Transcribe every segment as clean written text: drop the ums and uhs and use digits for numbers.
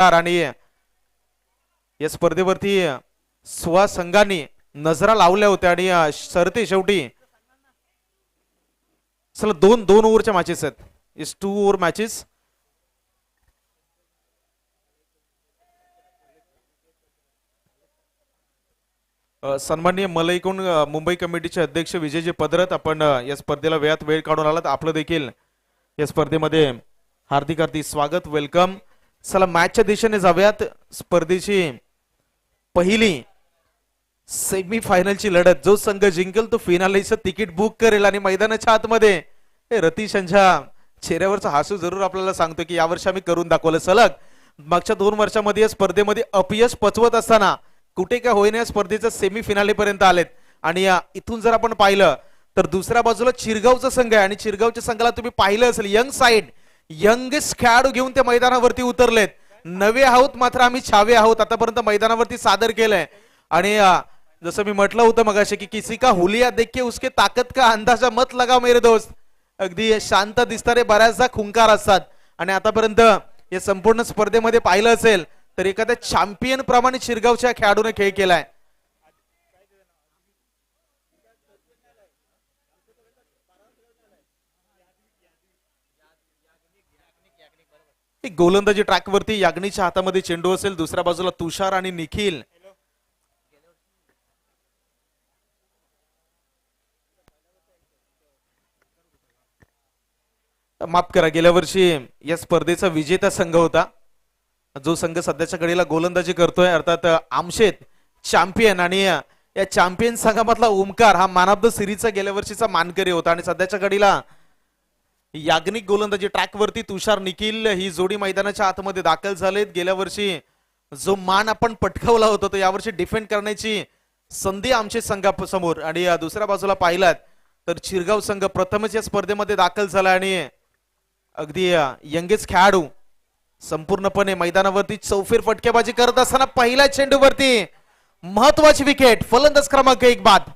आणि या स्पर्धेवरती स्वा संघांनी नजरा लावल्या होत्या आणि सरते शेवटी चला दोन ओव्हरच्या मॅचेस आहेत. इस 2 ओव्हर मॅचेस. सन्माननीय मलईकोन मुंबई कमिटीचे अध्यक्ष विजयजी पदरत, आपण या स्पर्धेला वेळात वेळ काढून आलात. आपलं देखील या स्पर्धेमध्ये हार्दिक हार्दिक स्वागत, वेलकम. चला मॅचच्या दिशेने जाऊयात. स्पर्धेची पहिली सेमी फायनलची लढत. जो संघ जिंकेल तो फिनालेचं तिकीट बुक करेल आणि मैदानाच्या आतमध्ये रतीश यांच्या चेहऱ्यावरचा हसू जरूर आपल्याला सांगतो की यावर्षी आम्ही करून दाखवलं. सलग मागच्या 2 वर्षांमध्ये या स्पर्धेमध्ये अपयश पचवत असताना कुठे काय होईना या स्पर्धेच्या सेमी फिनाले पर्यंत आलेत. आणि इथून जर आपण पाहिलं तर दुसऱ्या बाजूला चिरगावचा संघ आहे आणि चिरगावच्या संघाला तुम्ही पाहिलं असेल यंग साइड, यंगेस्ट खेळाडू घेऊन ते मैदानावरती उतरलेत. नवे आहोत मात्र आम्ही छावे आहोत आतापर्यंत मैदानावरती सादर केलंय. आणि जसं मी म्हटलं होतं मगाशी की किसी का हुलिया देख के उसके ताकत का अंदाजा मत लगा मेरे दोस्त. अगदी शांत दिसणारे बऱ्याचदा खुंकार असतात आणि आतापर्यंत या संपूर्ण स्पर्धेमध्ये पाहिलं असेल तर एखाद्या चॅम्पियन प्रमाणे शिरगावच्या खेळाडूने खेळ केलाय. गोलंदाजी ट्रॅक वरती याग्निकच्या हातामध्ये चेंडू असेल, दुसऱ्या बाजूला तुषार आणि निखिल. माफ करा, गेल्या वर्षी या स्पर्धेचा विजेता संघ होता जो संघ सध्याच्या घडीला गोलंदाजी करतोय, अर्थात आमशेत चॅम्पियन. आणि या चॅम्पियन संघामधला ओमकार हा मॅन ऑफ द सिरीजचा गेल्या वर्षीचा मानकरी होता. आणि सध्याच्या घडीला याग्निक गोलंदाजी ट्रॅक वरती तुषार निखिल ही जोडी मैदानाच्या आतमध्ये दाखल झालेत. गेल्या वर्षी जो मान आपण पटकावला होता तो यावर्षी डिफेंड करण्याची संधी आमच्या संघासमोर. आणि दुसऱ्या बाजूला पाहिलात तर चिरगाव संघ प्रथमच या स्पर्धेमध्ये दाखल झाला आणि अगदी यंगेस्ट खेळाडू संपूर्णपणे मैदानावरती चौफेर फटकेबाजी करत असताना पहिल्या चेंडूवरती महत्वाची विकेट. फलंदाज क्रमांक 1 बाद.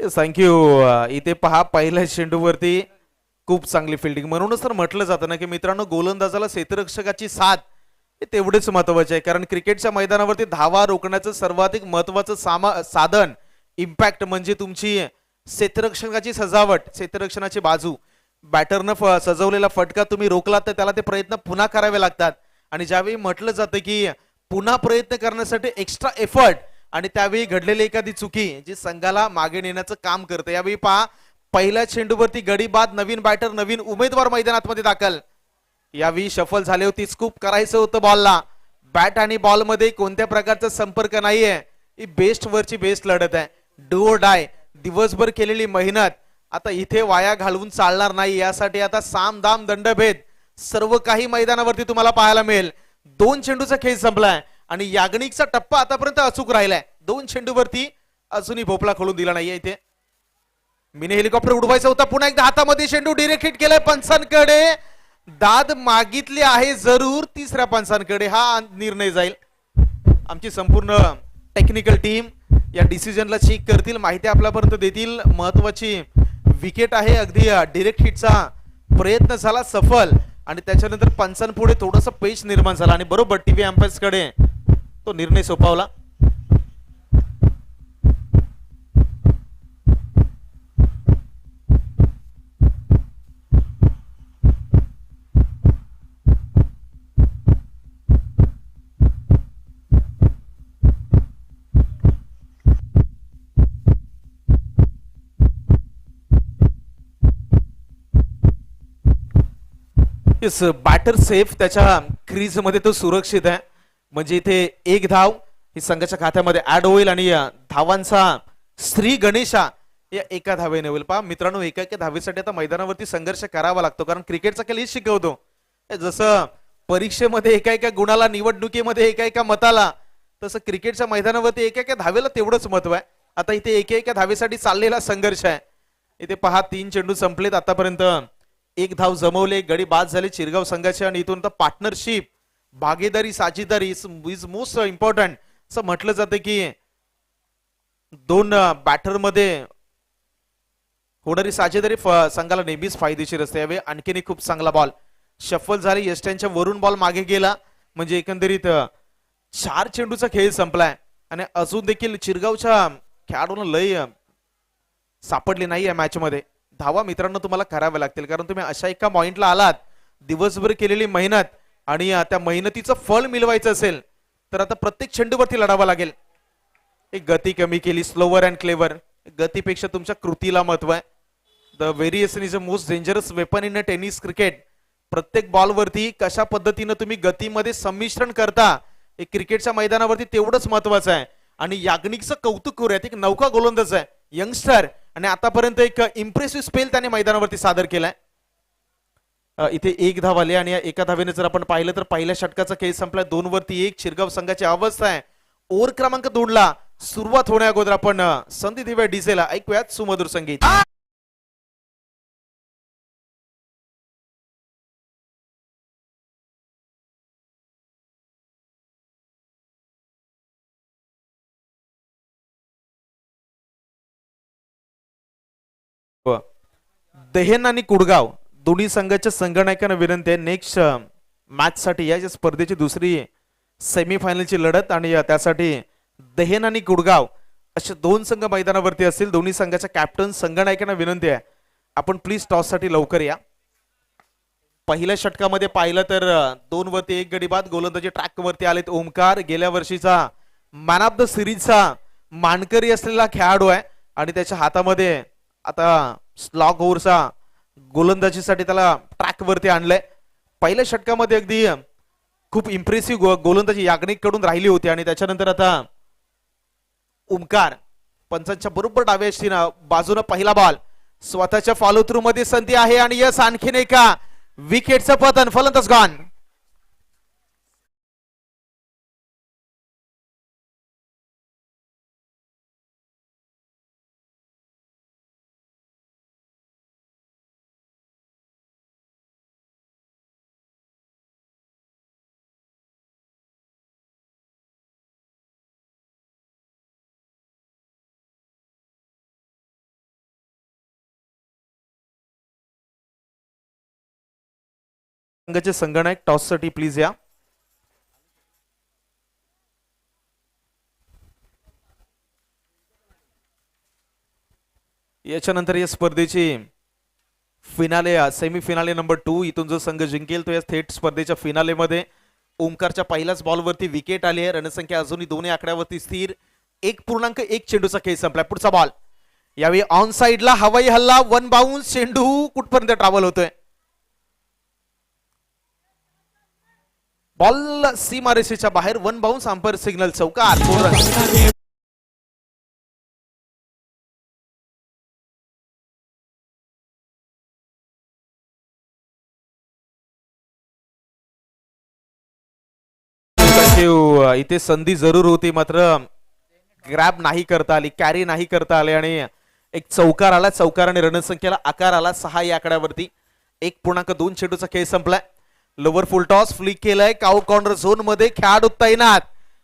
थँक्यू. इथे पहा पहिल्या चेंडूवरती खूप चांगली फिल्डिंग. म्हणूनच तर म्हटलं जातं ना की मित्रांनो, गोलंदाजाला क्षेत्ररक्षकाची साथ हे तेवढेच महत्वाचे आहे. कारण क्रिकेटच्या मैदानावरती धावा रोखण्याचं सर्वाधिक महत्वाचं साधन इम्पॅक्ट म्हणजे तुमची क्षेत्ररक्षकाची सजावट, क्षेत्ररक्षणाची बाजू. बॅटरनं सजवलेला फटका तुम्ही रोखलात तर त्याला ते प्रयत्न पुन्हा करावे लागतात. आणि ज्यावेळी म्हटलं जातं की पुन्हा प्रयत्न करण्यासाठी एक्स्ट्रा एफर्ट आणि त्यावेळी घडलेली एखादी चुकी जी संघाला मागे नेण्याचं काम करते. यावेळी पहा पहिल्या चेंडूवरती गडी बाद, नवीन बॅटर नवीन उमेदवार मैदानात मध्ये दाखल. यावेळी शफल झाले होती, स्कूप करायचं होतं बॉलला. बॅट आणि बॉल मध्ये कोणत्या प्रकारचा संपर्क नाहीये. ही बेस्ट वरची बेस्ट लढत आहे. डू और डाय. दिवसभर केलेली मेहनत आता इथे वाया घालवून चालणार नाही. यासाठी आता साम दाम दंडभेद सर्व काही मैदानावरती तुम्हाला पाहायला मिळेल. 2 चेंडूचा खेळ संपलाय आणि याग्निकचा टप्पा आतापर्यंत अचूक राहिलाय. 2 चेंडूवरती अजूनही भोपळा खोलून दिला नाहीये. इथे मिनी हेलिकॉप्टर उडवायचा होता. पुन्हा एकदा हातामध्ये चेंडू डिरेक्ट हिट केलाय पंचांकडे. दाद मागितली आहे जरूर. तिसऱ्या पंचांकडे हा निर्णय जाईल. आमची संपूर्ण टेक्निकल टीम या डिसिजनला चेक करतील, माहिती आपल्यापर्यंत देतील. महत्वाची विकेट आहे. अगदी डिरेक्ट हिटचा प्रयत्न झाला सफल आणि त्याच्यानंतर पंचांपुढे थोडासा पेच निर्माण झाला आणि बरोबर टीव्ही अंपायर्स कडे तो निर्णय सोपवला. बॅटर सेफ, त्याच्या क्रीज मध्ये तो सुरक्षित आहे. म्हणजे इथे 1 धाव ही संघाच्या खात्यामध्ये ऍड होईल आणि धावांचा श्री गणेशा या एका धावेने होईल. पहा मित्रांनो, एका धावेसाठी आता मैदानावरती संघर्ष करावा लागतो. कारण क्रिकेटचा खेळ हेच शिकवतो. जसं परीक्षेमध्ये एका गुणाला, निवडणुकीमध्ये एका मताला, तसं क्रिकेटच्या मैदानावरती एका धावेला तेवढंच महत्व आहे. आता इथे एका धावेसाठी चाललेला संघर्ष आहे. इथे पहा 3 चेंडू संपलेत आतापर्यंत. 1 धाव जमवले, गडी बाद झाले चिरगाव संघाचे आणि इथून पार्टनरशिप, भागीदारी, साझीदारी इज मोस्ट इम्पॉर्टंट असं म्हटलं जातं की दोन बॅटर मध्ये होणारी साझेदारी संघाला नेहमीच फायदेशीर असते. यावेळी आणखीन एक खूप चांगला बॉल शफल झाली, यष्ट्यांच्या वरून बॉल मागे गेला म्हणजे एकंदरीत 4 चेंडूचा खेळ संपलाय आणि अजून देखील चिरगावच्या खेळाडूंना लय सापडली नाही या मॅच मध्ये. धावा मित्रांनो तुम्हाला कराव्या लागतील कारण तुम्ही अशा एका पॉइंटला आलात, दिवसभर केलेली मेहनत आणि त्या मेहनतीचं फळ मिळवायचं असेल तर आता प्रत्येक चेंडूवरती लढावं लागेल. एक गती कमी केली, स्लोवर अँड क्लेवर. गतीपेक्षा तुमच्या कृतीला महत्व आहे. The variation is a most dangerous weapon in a tennis cricket. प्रत्येक बॉलवरती कशा पद्धतीनं तुम्ही गतीमध्ये संमिश्रण करता हे क्रिकेटच्या मैदानावरती तेवढंच महत्वाचं आहे. आणि याज्ञिकचं कौतुक करूयात, एक नौका गोलंदाज आहे, यंगस्टर, आणि आतापर्यंत एक इम्प्रेसिव्ह स्पेल त्याने मैदानावरती सादर केलाय. इथे 1 धाव आली आणि या एका धावेने जर आपण पाहिलं तर पहिल्या षटकाचा खेळ संपला. 2 वरती 1 चिरगाव संघाची अवस्था आहे. ओव्हर क्रमांक 2 ला सुरुवात होण्या अगोदर आपण संधी देऊया डीजेला. ऐकूयात सुमधुर संगीत. दहेन आणि कुडगाव दोन्ही संघाच्या संघनायकांना विनंती आहे नेक्स्ट मॅच साठी या स्पर्धेची दुसरी सेमीफायनलची लढत आणि त्यासाठी दहेन आणि कुडगाव असे 2 संघ मैदानावरती असतील. दोन्ही संघाच्या कॅप्टन संघनायकांना विनंती आहे आपण प्लीज टॉस साठी लवकर या. पहिल्या षटकामध्ये पाहिलं तर 2 वरती 1 गडी बाद गोलंदाजी ट्रॅक वरती आलेत. ओमकार गेल्या वर्षीचा मॅन ऑफ द सिरीजचा मानकरी असलेला खेळाडू आहे आणि त्याच्या हातामध्ये आता स्लॉग ओव्हरचा गोलंदाजीसाठी त्याला ट्रॅक वरती आणलंय. पहिल्या षटकामध्ये अगदी खूप इम्प्रेसिव्ह गोलंदाजी याज्ञिक कडून राहिली होती आणि त्याच्यानंतर आता ओमकार पंचांच्या बरोबर डाव्या बाजूने पहिला बॉल स्वतःच्या फॉलो थ्रू मध्ये संधी आहे आणि यस आणखीन एका विकेटचं पतन, फलंदाज गॉन. संघाचे संगणक टॉस साठी प्लीज या. याच्यानंतर या स्पर्धेची फिनाले सेमीफिनाले नंबर 2 इथून जो संघ जिंकेल तो या थेट स्पर्धेच्या फिनाले मध्ये. ओमकारच्या पहिल्याच बॉलवरती विकेट आली आहे. रणसंख्या अजूनही दोन्ही आकड्यावरती स्थिर. 1.1 चेंडूचा खेळ संपला. पुढचा बॉल यावेळी ऑन साइडला हवाई हल्ला, 1 बाउन्स, चेंडू कुठपर्यंत ट्रॅव्हल होतोय. बॉल सीमारेषेच्या बाहेर, 1 बाउन्स, अंपायर सिग्नल, चौकार. इथे संधी जरूर होती मात्र ग्रॅब नाही करता आली, कॅरी नाही करता आले आणि एक चौकार आला. चौकाराने रणसंख्येला आकार आला 6 या आकड्यावरती. 1.2 चेंडूचा खेळ संपलाय. लोवर फुल टॉस फ्लिक केलाय. काउ कॉर्नर झोन मध्ये खेळाडू तैनात.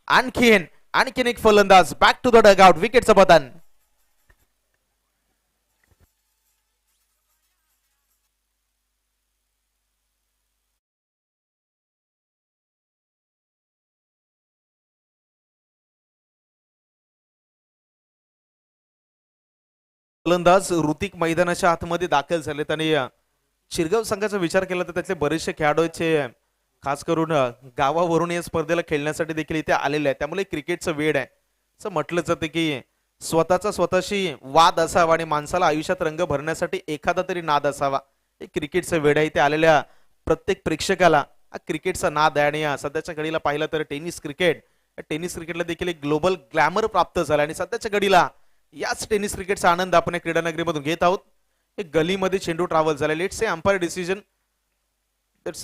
आणखीन एक फलंदाज बॅक टू द डगआउट. विकेटचं पतन. फलंदाज ऋतिक मैदानाच्या आतमध्ये दाखल झालेत आणि शिरगाव संघाचा विचार केला तर त्यातले बरेचसे खेळाडूचे खास करून गावावरून या स्पर्धेला खेळण्यासाठी देखील इथे आलेले आहेत. त्यामुळे क्रिकेटचं वेड आहे असं म्हटलं जातं की स्वतःचा स्वतःशी वाद असावा आणि माणसाला आयुष्यात रंग भरण्यासाठी एखादा तरी नाद असावा. हे क्रिकेटचं वेड आहे. इथे आलेल्या प्रत्येक प्रेक्षकाला हा क्रिकेटचा नाद आहे आणि सध्याच्या घडीला पाहिलं तर टेनिस क्रिकेटला देखील एक ग्लोबल ग्लॅमर प्राप्त झाला आणि सध्याच्या घडीला याच टेनिस क्रिकेटचा आनंद आपण या क्रीडानगरीमधून घेत आहोत. एक गलीमध्ये चेंडू ट्रॅव्हल झाला. Let's say umpire decision it's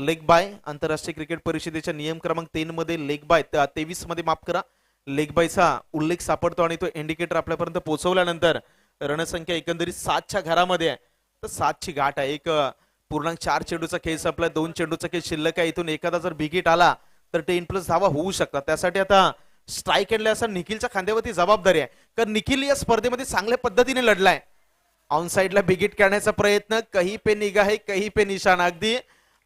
leg bye. आंतरराष्ट्रीय क्रिकेट परिषदेच्या नियम क्रमांक 3 मध्ये लेग बाय 23 मध्ये माफ करा लेग बायचा उल्लेख सापडतो आणि तो इंडिकेटर आपल्यापर्यंत पोहोचवल्यानंतर रणसंख्या एकंदरीत 7च्या घरामध्ये आहे. तर 7ची गाठ आहे. एक पूर्णांक 4 चेंडूचा खेळ संपला, 2 चेंडूचा खेळ शिल्लक आहे. इथून एखादा जर बिगिट आला तर 10+ धावा होऊ शकतात. त्यासाठी आता स्ट्राईक एंडला असं निखिलच्या खांद्यावरती जबाबदारी आहे, कारण निखिल या स्पर्धेमध्ये चांगल्या पद्धतीने लढलाय. ऑन साइडला बिगिट करण्याचा प्रयत्न, कहीं पे निगाह है कहीं पे निशाणा, अगदी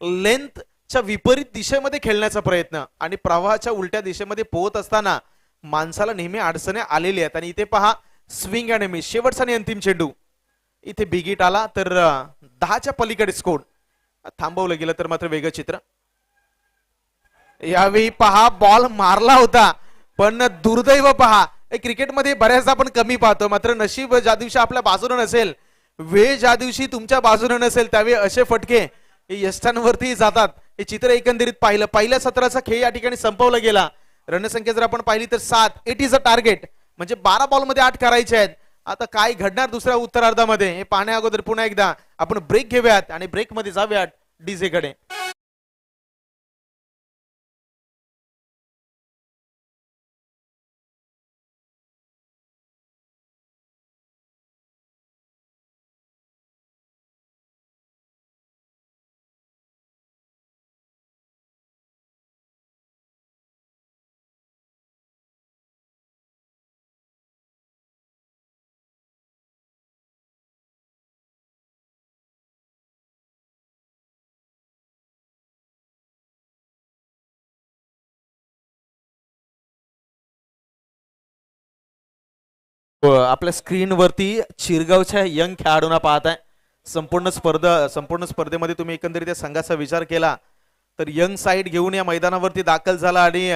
लेंथच्या विपरीत दिशेमध्ये खेळण्याचा प्रयत्न आणि प्रवाहाच्या उलट्या दिशेमध्ये पोहत असताना माणसाला नेहमी अडचणी आलेली आहेत. आणि इथे पहा स्विंग आणि मिस, शेवटचा आणि अंतिम चेंडू. इथे बिगिट आला तर 10च्या पलीकडे स्कोर. थांबवलं गेलं तर मात्र वेगळं चित्र. यावेळी पहा बॉल मारला होता, पण दुर्दैव पहा क्रिकेटमध्ये बऱ्याचदा आपण कमी पाहतो, मात्र नशीब ज्या दिवशी आपल्या बाजूने नसेल, वेळ ज्या दिवशी तुमच्या बाजूने नसेल, त्यावेळी असे फटके यष्टांवरती जातात. हे चित्र एकंदरीत पाहिलं. पहिल्या सत्राचा खेळ या ठिकाणी संपवला गेला. रणसंख्या जर आपण पाहिली तर 7. इट इज अ टार्गेट, म्हणजे 12 बॉलमध्ये 8 करायचे आहेत. आता काय घडणार दुसऱ्या उत्तरार्धामध्ये हे पाहण्या अगोदर पुन्हा एकदा आपण ब्रेक घेऊयात आणि ब्रेक मध्ये जाऊयात डीजे कडे. आपल्या स्क्रीनवरती चिरगावच्या यंग खेळाडूंना पाहताय. संपूर्ण स्पर्धेमध्ये तुम्ही एकंदरीत त्या संघाचा विचार केला तर यंग साईड घेऊन या मैदानावरती दाखल झाला आणि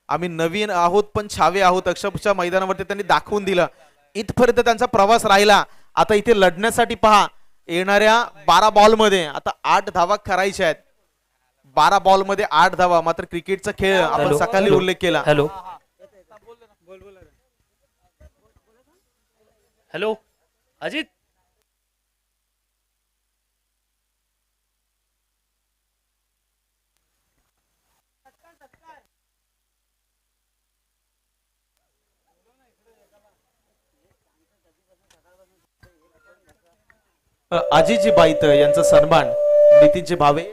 आम्ही नवीन आहोत पण छावे आहोत अक्षरशः मैदानावरती त्यांनी दाखवून दिलं. इथपर्यंत त्यांचा प्रवास राहिला. आता इथे लढण्यासाठी पहा येणाऱ्या 12 बॉलमध्ये आता 8 धावा करायच्या आहेत. 12 बॉलमध्ये 8 धावा. मात्र क्रिकेटचा खेळ आपण सकाळी उल्लेख केला. हॅलो हॅलो अजित, अजितजी बाईत यांचा सन्मान नितीनजी भावे,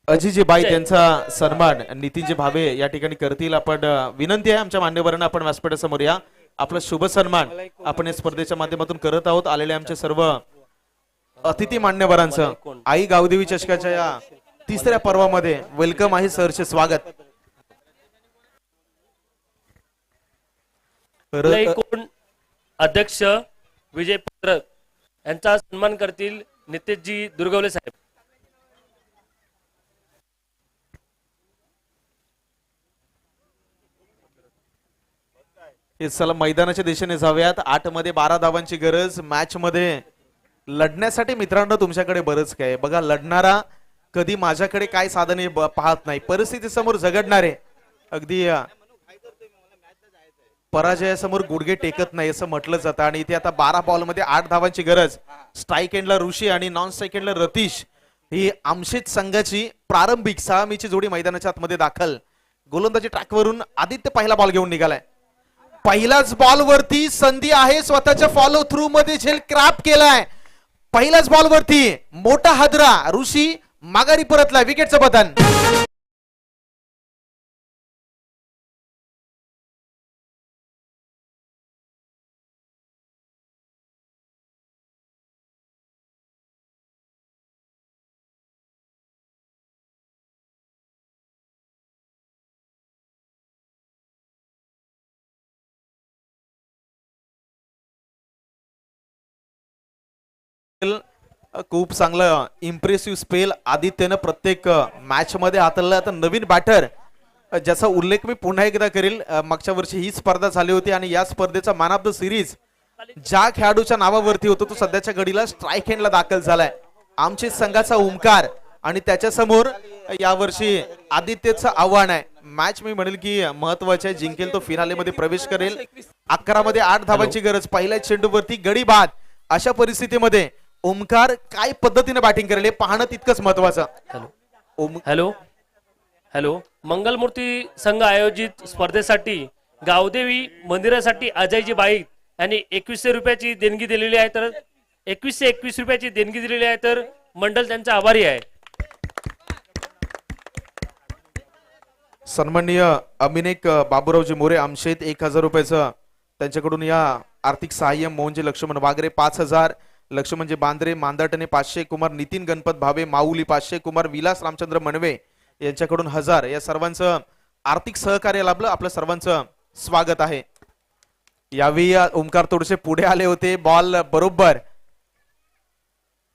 अजितजी बाईत यांचा सन्मान नितीनजी भावे या ठिकाणी करतील. आपण विनंती आहे आमच्या मान्यवरांना आपण व्यासपीठासमोर या. आपला शुभ सन्मान आपण या स्पर्धेच्या माध्यमातून करत आहोत. आलेले आमचे सर्व अतिथी मान्यवरांचं आई गावदेवी चषकाच्या या 3ऱ्या पर्वामध्ये वेलकम आहे. सरचे स्वागत. कोण अध्यक्ष विजय पत्रक यांचा सन्मान करतील नितेशजी दुर्गवले साहेब. चला मैदानाच्या दिशेने जाऊयात. 8 मध्ये 12 धावांची गरज. मॅच मध्ये लढण्यासाठी मित्रांनो तुमच्याकडे बरंच काय बघा. लढणारा कधी माझ्याकडे काय साधने पाहत नाही, परिस्थिती समोर झगडणारे अगदी पराजयासमोर गुडघे टेकत नाही असं म्हटलं जातं. आणि इथे आता 12 बॉलमध्ये 8 धावांची गरज. स्ट्राईक एंडला ऋषी आणि नॉन स्ट्राईक एंडला रतीश ही आमशेत संघाची प्रारंभिक सलामीची जोडी मैदानाच्या आतमध्ये दाखल. गोलंदाजी ट्रॅकवरून आदित्य पहिला बॉल घेऊन निघालाय. पहिल्याच बॉल वरती संधी आहे. स्वतःच्या फॉलो थ्रू मध्ये झेल क्रॅप केलाय. पहिल्याच बॉल वरती मोठा हादरा. ऋषी माघारी परतलाय. विकेटचं बटन. खूप चांगलं इम्प्रेसिव्ह स्पेल आदित्यनं प्रत्येक मॅच मध्ये हाताळला. आता नवीन बॅटर ज्याचा उल्लेख मी पुन्हा एकदा करेल. मागच्या वर्षी ही स्पर्धा झाली होती आणि या स्पर्धेचा मॅन ऑफ द सिरीज ज्या खेळाडूच्या नावावरती होतो तो सध्याच्या घडीला स्ट्राईक एंडला दाखल झालाय. आमचे संघाचा ओंकार आणि त्याच्या समोर यावर्षी आदित्यचं आव्हान आहे. मॅच मी म्हणेल की महत्वाची आहे. जिंकेल तो फिनाले मध्ये प्रवेश करेल. 11 मध्ये 8 धावांची गरज. पहिल्या चेंडूवरती गडी बाद. अशा परिस्थितीमध्ये ओमकार काय पद्धतीने बॅटिंग करेल हे पाहणं तितकंच महत्वाचं. हॅलो हॅलो हॅलो मंगलमूर्ती संघ आयोजित स्पर्धेसाठी गावदेवी मंदिरासाठी अजयजी बाईक यांनी 2100 रुपयाची देणगी दिलेली आहे. तर 2121 रुपयाची देणगी दिलेली आहे. तर मंडळ त्यांचा आभारी आहे. सन्माननीय अभिनेक बाबूरावजी मोरे आमशेत 1000 रुपयाचं त्यांच्याकडून या आर्थिक सहाय्य. मोहनजी लक्ष्मण वागरे 5000, लक्ष्मणजी बांद्रे मांदाटणे 500, कुमार नितीन गणपत भावे माऊली 500, कुमार विलास रामचंद्र मनवे यांच्याकडून 1000. या सर्वांचं आर्थिक सहकार्य लाभलं. आपलं सर्वांचं स्वागत आहे. यावेळी ओमकार थोडेसे पुढे आले होते. बॉल बरोबर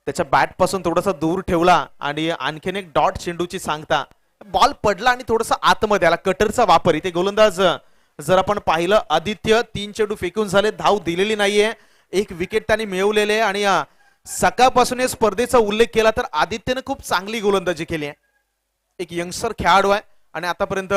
त्याच्या बॅट पासून थोडासा दूर ठेवला आणि आणखीन एक डॉट चेंडूची सांगता. बॉल पडला आणि थोडासा आतमध्ये आला. कटरचा वापर इथे गोलंदाज जर आपण पाहिलं आदित्य 3 चेंडू फेकून झाले, धाव दिलेली नाहीये. 1 विकेट त्यांनी मिळवलेले आणि सकाळपासून या स्पर्धेचा उल्लेख केला तर आदित्यने खूप चांगली गोलंदाजी केली आहे. एक यंगस्टर खेळाडू आहे आणि आतापर्यंत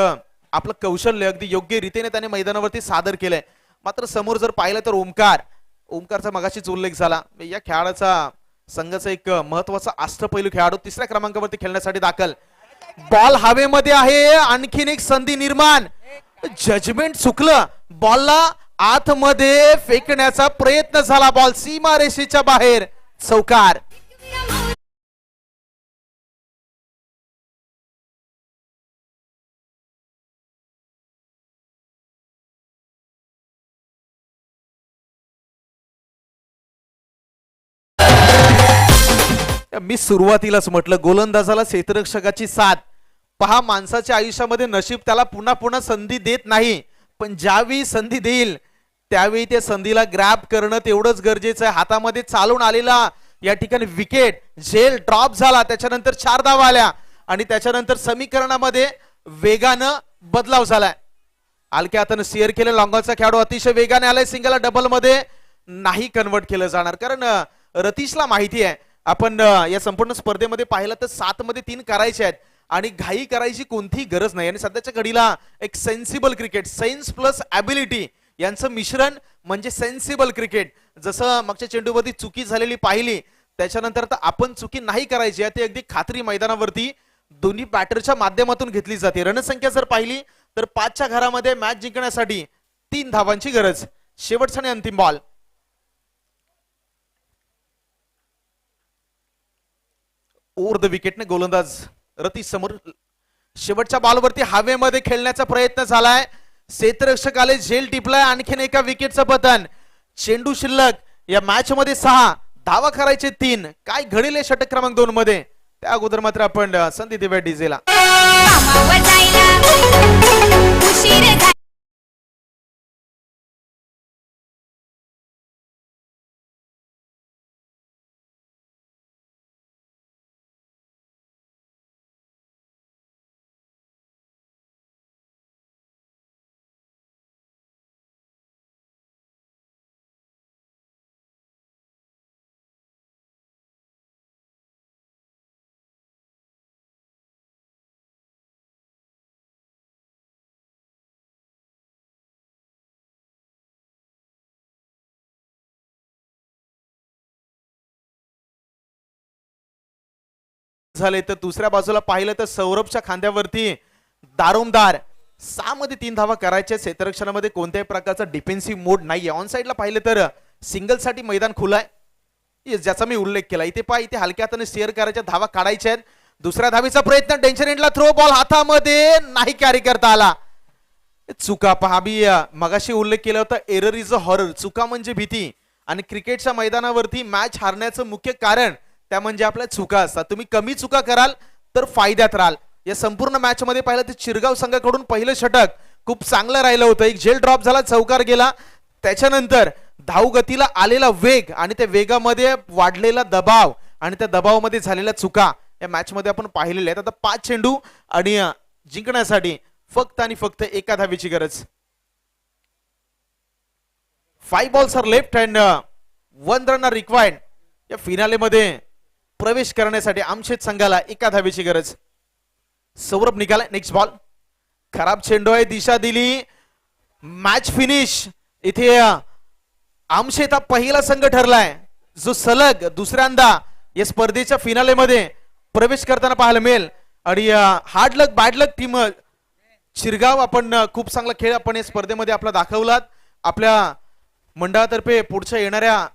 आपलं कौशल्य अगदी योग्य रीतीने त्याने मैदानावरती सादर केलंय. मात्र समोर जर पाहिलं तर ओमकारचा मगाशीच उल्लेख झाला. या खेळाडूचा संघाचा एक महत्वाचा अष्टपैलू खेळाडू 3ऱ्या क्रमांकावरती खेळण्यासाठी दाखल. बॉल हवेमध्ये आहे. आणखीन एक संधी निर्माण. जजमेंट चुकलं. बॉलला आतमध्ये फेकण्याचा प्रयत्न झाला. बॉल सीमारेषेच्या बाहेर. चौकार. मी सुरुवातीलाच म्हटलं गोलंदाजाला क्षेत्ररक्षकाची साथ. पहा माणसाच्या आयुष्यामध्ये नशीब त्याला पुन्हा पुन्हा संधी देत नाही, पण ज्यावेळी संधी देईल त्यावेळी त्या संधीला ग्रॅब करणं तेवढंच गरजेचं आहे. हातामध्ये चालून आलेला या ठिकाणी विकेट झेल ड्रॉप झाला. त्याच्यानंतर 4 धावा आल्या आणि त्याच्यानंतर समीकरणामध्ये वेगानं बदलाव झालाय. हलक्या हातानं शेअर केलं. लॉंगॉनचा खेळाडू अतिशय वेगाने आलाय. सिंगल डबल मध्ये नाही कन्वर्ट केलं जाणार, कारण रतीशला माहिती आहे आपण या संपूर्ण स्पर्धेमध्ये पाहिलं तर 7 मध्ये 3 करायचे आहेत आणि घाई करायची कोणतीही गरज नाही. आणि सध्याच्या घडीला एक sensible cricket, sense plus ability यांचं मिश्रण म्हणजे सेन्सिबल क्रिकेट. जसं मागच्या चेंडूवरती चुकी झालेली पाहिली त्याच्यानंतर तर आपण चुकी नाही करायची आहे ती अगदी खात्री मैदानावरती दोन्ही बॅटरच्या माध्यमातून घेतली जाते. रणसंख्या जर पाहिली तर 5च्या घरामध्ये मॅच जिंकण्यासाठी 3 धावांची गरज. शेवटचा आणि अंतिम बॉल. ओव्हर द विकेटने गोलंदाज रतीश समोर. शेवटच्या बॉलवरती हवेमध्ये खेळण्याचा प्रयत्न झालाय. क्षेत्ररक्षकाले झेल टिपलाय. आणखीन एका विकेटचं पतन. चेंडू शिल्लक. या मॅच मध्ये 6 धावा करायचे 3. काय घडेल षटक क्रमांक 2 मध्ये त्या अगोदर मात्र आपण संधी देऊया डीजेला. झाले तर दुसऱ्या बाजूला पाहिलं तर सौरभच्या खांद्यावरती दारोमदार. 6 मध्ये 3 धावा करायच्या. क्षेत्ररक्षणामध्ये कोणत्याही प्रकारचा डिफेन्सिव्ह मोड नाहीये. ऑन साइडला पाहिलं तर सिंगल साठी मैदान खुलं आहे ज्याचा मी उल्लेख केला. इथे पहा, इथे हलक्या हाताने शेअर करायच्या, धावा काढायच्या आहेत. दुसऱ्या धावीचा प्रयत्न डेंजर एंडला. थ्रो बॉल हातामध्ये नाही कॅरी करता आला. चुका पहा. मी मगाशी उल्लेख केला होता एरर इज अ हॉरर. चुका म्हणजे भीती आणि क्रिकेटच्या मैदानावरती मॅच हारण्याचं मुख्य कारण त्या म्हणजे आपल्या चुका असतात. तुम्ही कमी चुका कराल तर फायद्यात राहाल. या संपूर्ण मॅच मध्ये पाहिलं तर चिरगाव संघाकडून पहिलं षटक खूप चांगलं राहिलं होतं. एक झेल ड्रॉप झाला, चौकार गेला. त्याच्यानंतर धावगतीला आलेला वेग आणि त्या वेगामध्ये वाढलेला दबाव आणि त्या दबावामध्ये झालेल्या चुका या मॅच मध्ये आपण पाहिलेल्या आहेत. आता 5 चेंडू आणि जिंकण्यासाठी फक्त आणि फक्त एका धावेची गरज. 5 balls are left and 1 run are required. या फिनाले मध्ये प्रवेश करण्यासाठी आमशेत संघाला एका धावेची गरज. सौरभ निघाला. Next ball. खराब चेंडू आहे, दिशा दिली. Match finish. इथे आमशेत हा पहिला संघ ठरलाय जो सलग दुसऱ्यांदा या स्पर्धेच्या फिनालेमध्ये प्रवेश करताना पाहायला मिळेल. आणि हार्ड लक बॅड लक टीम शिरगाव आपण खूप चांगला खेळ आपण या स्पर्धेमध्ये आपला दाखवलात. आपल्या मंडळातर्फे पुढच्या येणाऱ्या